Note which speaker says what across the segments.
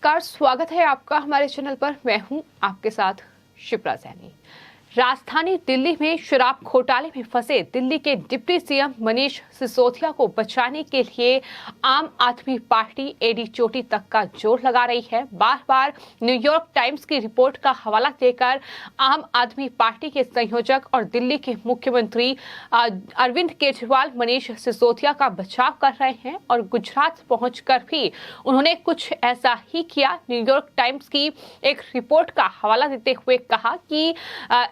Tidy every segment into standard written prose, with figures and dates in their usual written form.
Speaker 1: नमस्कार, स्वागत है आपका हमारे चैनल पर। मैं हूं आपके साथ शिप्रा सैनी। राजधानी दिल्ली में शराब घोटाले में फंसे दिल्ली के डिप्टी सीएम मनीष सिसोदिया को बचाने के लिए आम आदमी पार्टी एडी चोटी तक का जोर लगा रही है। बार बार न्यूयॉर्क टाइम्स की रिपोर्ट का हवाला देकर आम आदमी पार्टी के संयोजक और दिल्ली के मुख्यमंत्री अरविंद केजरीवाल मनीष सिसोदिया का बचाव कर रहे हैं और गुजरात पहुंचकर भी उन्होंने कुछ ऐसा ही किया। न्यूयॉर्क टाइम्स की एक रिपोर्ट का हवाला देते हुए कहा कि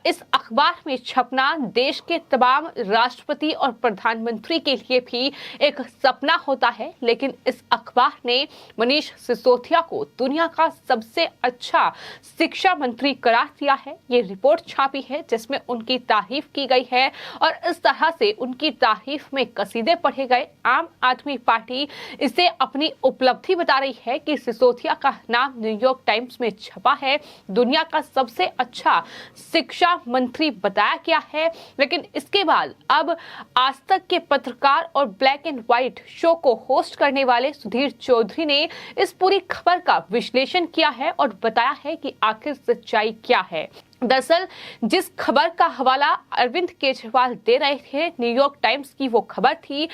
Speaker 1: इस अखबार में छपना देश के तमाम राष्ट्रपति और प्रधानमंत्री के लिए भी एक सपना होता है, लेकिन इस अखबार ने मनीष सिसोदिया को दुनिया का सबसे अच्छा शिक्षा मंत्री करार दिया है। ये रिपोर्ट छापी है जिसमें उनकी तारीफ की गई है और इस तरह से उनकी तारीफ में कसीदे पढ़े गए। आम आदमी पार्टी इसे अपनी उपलब्धि बता रही है कि सिसोदिया का नाम न्यूयॉर्क टाइम्स में छपा है, दुनिया का सबसे अच्छा शिक्षा मंत्री बताया गया है। लेकिन इसके बाद अब आज तक के पत्रकार और ब्लैक एंड व्हाइट शो को होस्ट करने वाले सुधीर चौधरी ने इस पूरी खबर का विश्लेषण किया है और बताया है कि आखिर सच्चाई क्या है। दरअसल जिस खबर का हवाला अरविंद केजरीवाल दे रहे थे, न्यूयॉर्क टाइम्स की वो खबर थी,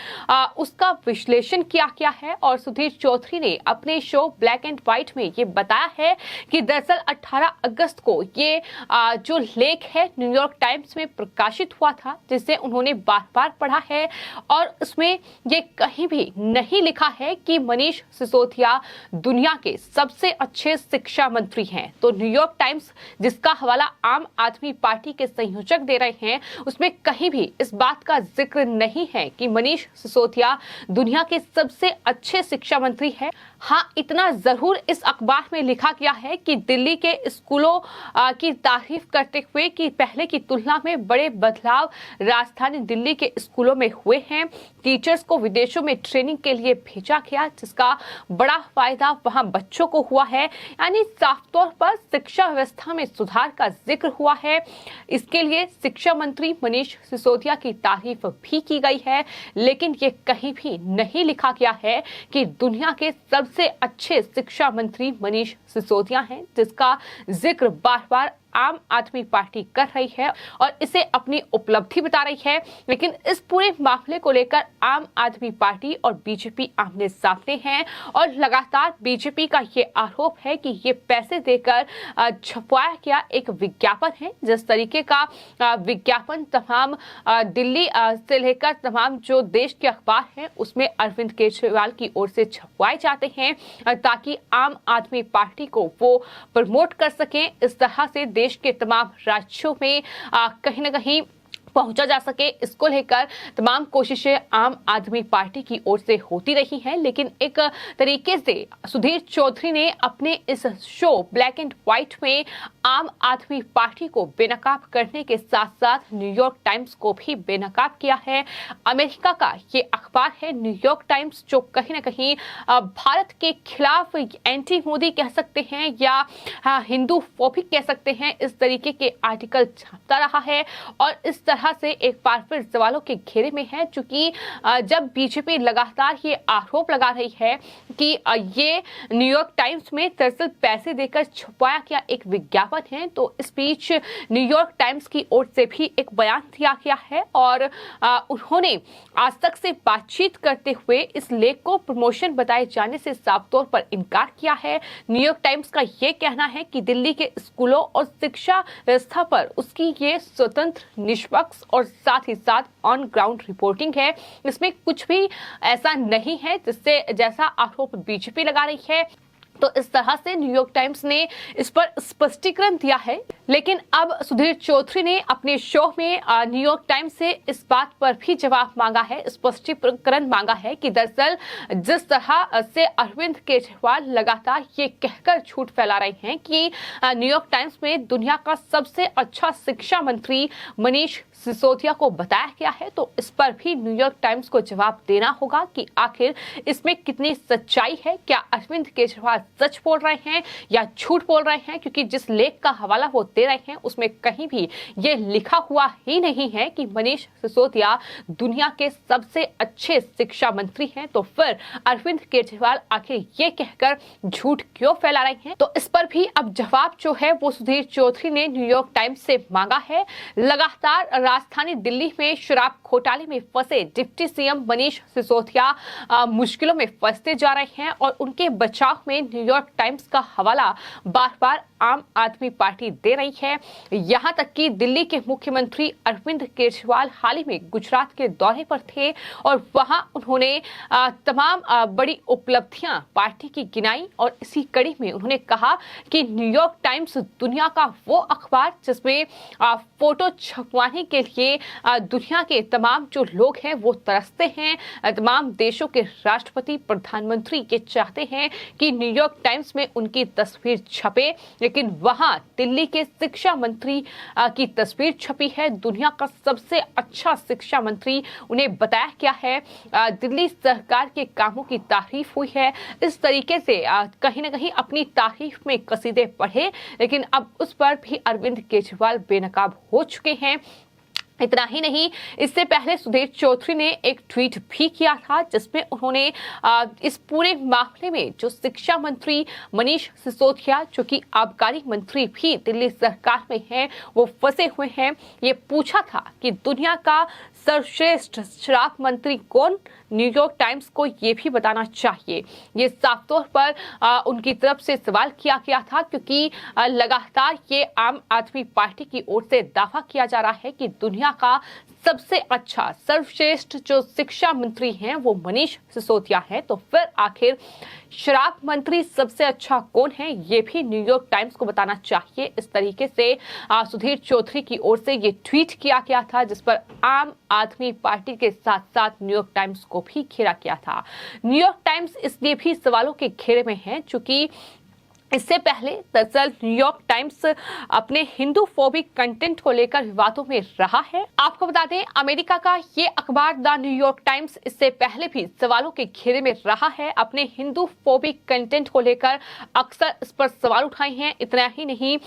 Speaker 1: उसका विश्लेषण किया गया है और सुधीर चौधरी ने अपने शो ब्लैक एंड व्हाइट में ये बताया है कि दरअसल 18 अगस्त को ये जो लेख है न्यूयॉर्क टाइम्स में प्रकाशित हुआ था, जिसे उन्होंने बार बार पढ़ा है और उसमें ये कहीं भी नहीं लिखा है कि मनीष सिसोदिया दुनिया के सबसे अच्छे शिक्षा मंत्री हैं। तो न्यूयॉर्क टाइम्स जिसका हवाला आम आदमी पार्टी के संयोजक दे रहे हैं, उसमें कहीं भी इस बात का जिक्र नहीं है कि मनीष सिसोदिया दुनिया के सबसे अच्छे शिक्षा मंत्री है। हाँ, इतना जरूर इस अखबार में लिखा गया है कि दिल्ली के स्कूलों की तारीफ करते हुए कि पहले की तुलना में बड़े बदलाव राजधानी दिल्ली के स्कूलों में हुए हैं। टीचर्स को विदेशों में ट्रेनिंग के लिए भेजा गया, जिसका बड़ा फायदा वहां बच्चों को हुआ है। यानी साफ तौर पर शिक्षा व्यवस्था में सुधार का जिक्र हुआ है। इसके लिए शिक्षा मंत्री मनीष सिसोदिया की तारीफ भी की गई है, लेकिन ये कहीं भी नहीं लिखा गया है कि दुनिया के सबसे अच्छे शिक्षा मंत्री मनीष सिसोदिया हैं, जिसका जिक्र बार बार आम आदमी पार्टी कर रही है और इसे अपनी उपलब्धि बता रही है। लेकिन इस पूरे मामले को लेकर आम आदमी पार्टी और बीजेपी आमने सामने हैं और लगातार बीजेपी का ये आरोप है कि ये पैसे देकर छपवाया गया एक विज्ञापन है। जिस तरीके का विज्ञापन तमाम दिल्ली से लेकर तमाम जो देश के अखबार हैं उसमें अरविंद केजरीवाल की ओर से छपवाए जाते हैं ताकि आम आदमी पार्टी को वो प्रमोट कर सकें। इस तरह से देश के तमाम राज्यों में कहीं न कहीं पहुंचा जा सके, इसको लेकर तमाम कोशिशें आम आदमी पार्टी की ओर से होती रही हैं। लेकिन एक तरीके से सुधीर चौधरी ने अपने इस शो ब्लैक एंड व्हाइट में आम आदमी पार्टी को बेनकाब करने के साथ साथ न्यूयॉर्क टाइम्स को भी बेनकाब किया है। अमेरिका का ये अखबार है न्यूयॉर्क टाइम्स, जो कहीं ना कहीं भारत के खिलाफ एंटी मोदी कह सकते हैं या हिंदू फोबिक कह सकते हैं, इस तरीके के आर्टिकल छापता रहा है और इस तरह से एक बार फिर सवालों के घेरे में है। चूंकि जब बीजेपी लगातार ये आरोप लगा रही है कि ये न्यूयॉर्क टाइम्स में दरअसल पैसे देकर छुपाया गया एक विज्ञापन है, तो इस बीच न्यूयॉर्क टाइम्स की ओर से भी एक बयान दिया गया है और उन्होंने आज तक से बातचीत करते हुए इस लेख को प्रमोशन बताए जाने से साफ तौर पर इनकार किया है। न्यूयॉर्क टाइम्स का ये कहना है कि दिल्ली के स्कूलों और शिक्षा व्यवस्था पर उसकी ये स्वतंत्र, निष्पक्ष और साथ ही साथ ऑन ग्राउंड रिपोर्टिंग है। इसमें कुछ भी ऐसा नहीं है जिससे जैसा आरोप बीजेपी लगा रही है। तो इस तरह से न्यूयॉर्क टाइम्स ने इस पर स्पष्टीकरण दिया है। लेकिन अब सुधीर चौधरी ने अपने शो में न्यूयॉर्क टाइम्स से इस बात पर भी जवाब मांगा है, स्पष्टीकरण मांगा है कि दरअसल जिस तरह से अरविंद केजरीवाल लगातार ये कहकर झूठ फैला रहे हैं कि न्यूयॉर्क टाइम्स में दुनिया का सबसे अच्छा शिक्षा मंत्री मनीष सिसोदिया को बताया गया है, तो इस पर भी न्यूयॉर्क टाइम्स को जवाब देना होगा कि आखिर इसमें कितनी सच्चाई है। क्या अरविंद केजरीवाल सच बोल रहे हैं या झूठ बोल रहे हैं, क्योंकि जिस लेख का हवाला वो दे रहे हैं उसमें कहीं भी ये लिखा हुआ ही नहीं है कि मनीष सिसोदिया दुनिया के सबसे अच्छे शिक्षा मंत्री हैं। तो फिर अरविंद केजरीवाल आखिर ये कहकर झूठ क्यों फैला रहे हैं? तो इस पर भी अब जवाब जो है वो सुधीर चौधरी ने न्यूयॉर्क टाइम्स से मांगा है। लगातार राजधानी दिल्ली में शराब घोटाले में फंसे डिप्टी सीएम मनीष सिसोदिया मुश्किलों में फंसते जा रहे हैं और उनके बचाव में न्यूयॉर्क टाइम्स का हवाला बार बार आम आदमी पार्टी दे रही है। यहां तक कि दिल्ली के मुख्यमंत्री अरविंद केजरीवाल हाल ही में गुजरात के दौरे पर थे और वहां उन्होंने तमाम बड़ी उपलब्धियां पार्टी की गिनाई और इसी कड़ी में उन्होंने कहा कि न्यूयॉर्क टाइम्स दुनिया का वो अखबार जिसमें फोटो छपवाने के लिए दुनिया के तमाम जो लोग हैं वो तरसते हैं। तमाम देशों के राष्ट्रपति प्रधानमंत्री ये चाहते हैं कि न्यूयॉर्क टाइम्स में उनकी तस्वीर छपे, लेकिन वहां दिल्ली के शिक्षा मंत्री की तस्वीर छपी है। दुनिया का सबसे अच्छा शिक्षा मंत्री उन्हें बताया गया है। दिल्ली सरकार के कामों की तारीफ हुई है। इस तरीके से कहीं ना कहीं अपनी तारीफ में कसीदे पढ़े, लेकिन अब उस पर भी अरविंद केजरीवाल बेनकाब हो चुके हैं। इतना ही नहीं, इससे पहले सुधीर चौधरी ने एक ट्वीट भी किया था जिसमें उन्होंने इस पूरे मामले में जो शिक्षा मंत्री मनीष सिसोदिया जो कि आबकारी मंत्री भी दिल्ली सरकार में हैं वो फंसे हुए हैं, ये पूछा था कि दुनिया का सर्वश्रेष्ठ शराब मंत्री कौन? न्यूयॉर्क टाइम्स को ये भी बताना चाहिए। ये साफ तौर पर उनकी तरफ से सवाल किया गया था, क्योंकि लगातार ये आम आदमी पार्टी की ओर से दावा किया जा रहा है कि दुनिया का सबसे अच्छा सर्वश्रेष्ठ जो शिक्षा मंत्री हैं वो मनीष सिसोदिया है। तो फिर आखिर शराब मंत्री सबसे अच्छा कौन है, ये भी न्यूयॉर्क टाइम्स को बताना चाहिए। इस तरीके से सुधीर चौधरी की ओर से ये ट्वीट किया गया था, जिस पर आम आदमी पार्टी के साथ साथ न्यूयॉर्क टाइम्स को भी घेरा किया था। न्यूयॉर्क टाइम्स इसलिए भी सवालों के घेरे में है क्योंकि इससे पहले दरअसल न्यूयॉर्क टाइम्स अपने हिंदू फोबिक कंटेंट को लेकर विवादों में रहा है। आपको बता दें, अमेरिका का ये अखबार द न्यूयॉर्क टाइम्स इससे पहले भी सवालों के घेरे में रहा है। अपने हिंदू फोबिक कंटेंट को लेकर अक्सर इस पर सवाल उठाए हैं। इतना ही नहीं,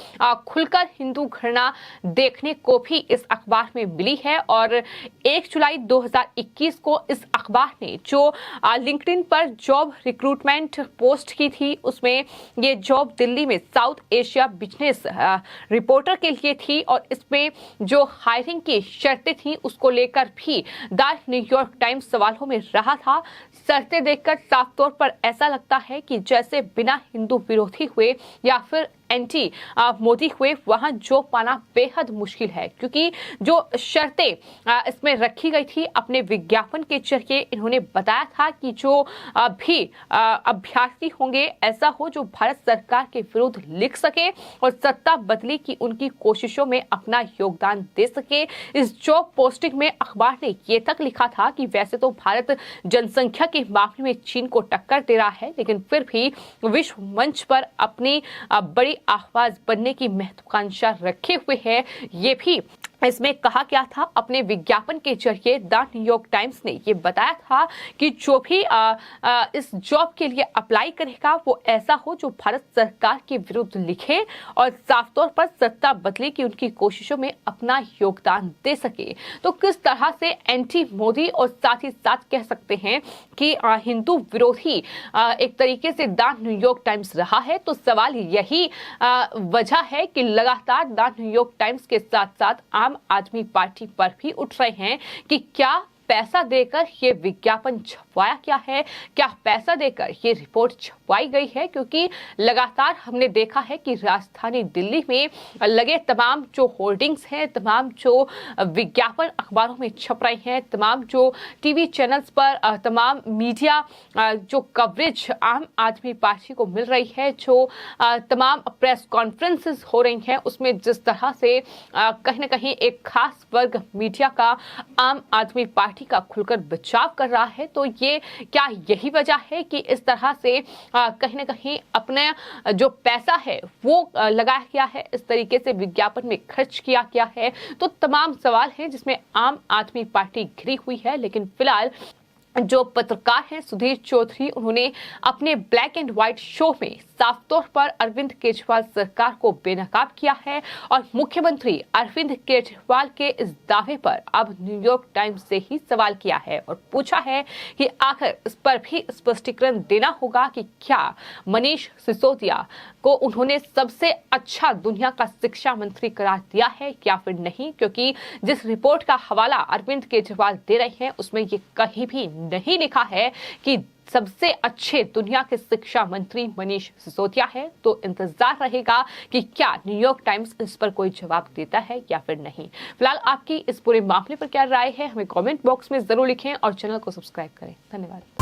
Speaker 1: खुलकर हिंदू घृणा देखने को भी इस अखबार में मिली है। और 1 जुलाई 2021 को इस अखबार ने जो लिंक्डइन पर जॉब रिक्रूटमेंट पोस्ट की थी, उसमें ये जॉब दिल्ली में साउथ एशिया बिजनेस रिपोर्टर के लिए थी और इसमें जो हायरिंग की शर्तें थी उसको लेकर भी द न्यूयॉर्क टाइम्स सवालों में रहा था। शर्तें देखकर साफ तौर पर ऐसा लगता है कि जैसे बिना हिंदू विरोधी हुए या फिर एंटी मोदी हुए वहां जॉब पाना बेहद मुश्किल है, क्योंकि जो शर्तें इसमें रखी गई थी अपने विज्ञापन के जरिए इन्होंने बताया था कि जो भी अभ्यर्थी होंगे ऐसा हो जो भारत सरकार के विरुद्ध लिख सके और सत्ता बदली की उनकी कोशिशों में अपना योगदान दे सके। इस जॉब पोस्टिंग में अखबार ने ये तक लिखा था कि वैसे तो भारत जनसंख्या के मामले में चीन को टक्कर दे रहा है, लेकिन फिर भी विश्व मंच पर अपनी बड़ी आवाज बनने की महत्वाकांक्षा रखे हुए है। ये भी इसमें कहा गया था। अपने विज्ञापन के जरिए द न्यूयॉर्क टाइम्स ने ये बताया था कि जो भी इस जॉब के लिए अप्लाई करेगा वो ऐसा हो जो भारत सरकार के विरुद्ध लिखे और साफ तौर पर सत्ता बदले की उनकी कोशिशों में अपना योगदान दे सके। तो किस तरह से एंटी मोदी और साथ ही साथ कह सकते हैं कि हिंदू विरोधी एक तरीके से द न्यूयॉर्क टाइम्स रहा है। तो सवाल यही वजह है कि लगातार द न्यूयॉर्क टाइम्स के साथ साथ आम आदमी पार्टी पर भी उठ रहे हैं कि क्या पैसा देकर ये विज्ञापन छपवाया गया है, क्या पैसा देकर ये रिपोर्ट छपवाई गई है, क्योंकि लगातार हमने देखा है कि राजधानी दिल्ली में लगे तमाम जो होर्डिंग्स हैं, तमाम जो विज्ञापन अखबारों में छप रहे हैं, तमाम जो टीवी चैनल्स पर तमाम मीडिया जो कवरेज आम आदमी पार्टी को मिल रही है, जो तमाम प्रेस कॉन्फ्रेंसेस हो रही हैं, उसमें जिस तरह से कहीं ना कहीं एक खास वर्ग मीडिया का आम आदमी पार्टी का खुलकर बचाव कर रहा है। तो ये क्या यही वजह है कि इस तरह से कहीं ना कहीं अपने जो पैसा है वो लगाया गया है, इस तरीके से विज्ञापन में खर्च किया गया है? तो तमाम सवाल हैं जिसमें आम आदमी पार्टी घिरी हुई है। लेकिन फिलहाल जो पत्रकार हैं सुधीर चौधरी, उन्होंने अपने ब्लैक एंड व्हाइट शो में साफ तौर पर अरविंद केजरीवाल सरकार को बेनकाब किया है और मुख्यमंत्री अरविंद केजरीवाल के इस दावे पर अब न्यूयॉर्क टाइम्स से ही सवाल किया है और पूछा है कि आखिर इस पर भी स्पष्टीकरण देना होगा कि क्या मनीष सिसोदिया को उन्होंने सबसे अच्छा दुनिया का शिक्षा मंत्री करार दिया है या फिर नहीं, क्योंकि जिस रिपोर्ट का हवाला अरविंद केजरीवाल दे रहे हैं उसमें ये कहीं भी नहीं लिखा है कि सबसे अच्छे दुनिया के शिक्षा मंत्री मनीष सिसोदिया है। तो इंतजार रहेगा कि क्या न्यूयॉर्क टाइम्स इस पर कोई जवाब देता है या फिर नहीं। फिलहाल आपकी इस पूरे मामले पर क्या राय है हमें कमेंट बॉक्स में जरूर लिखें और चैनल को सब्सक्राइब करें। धन्यवाद।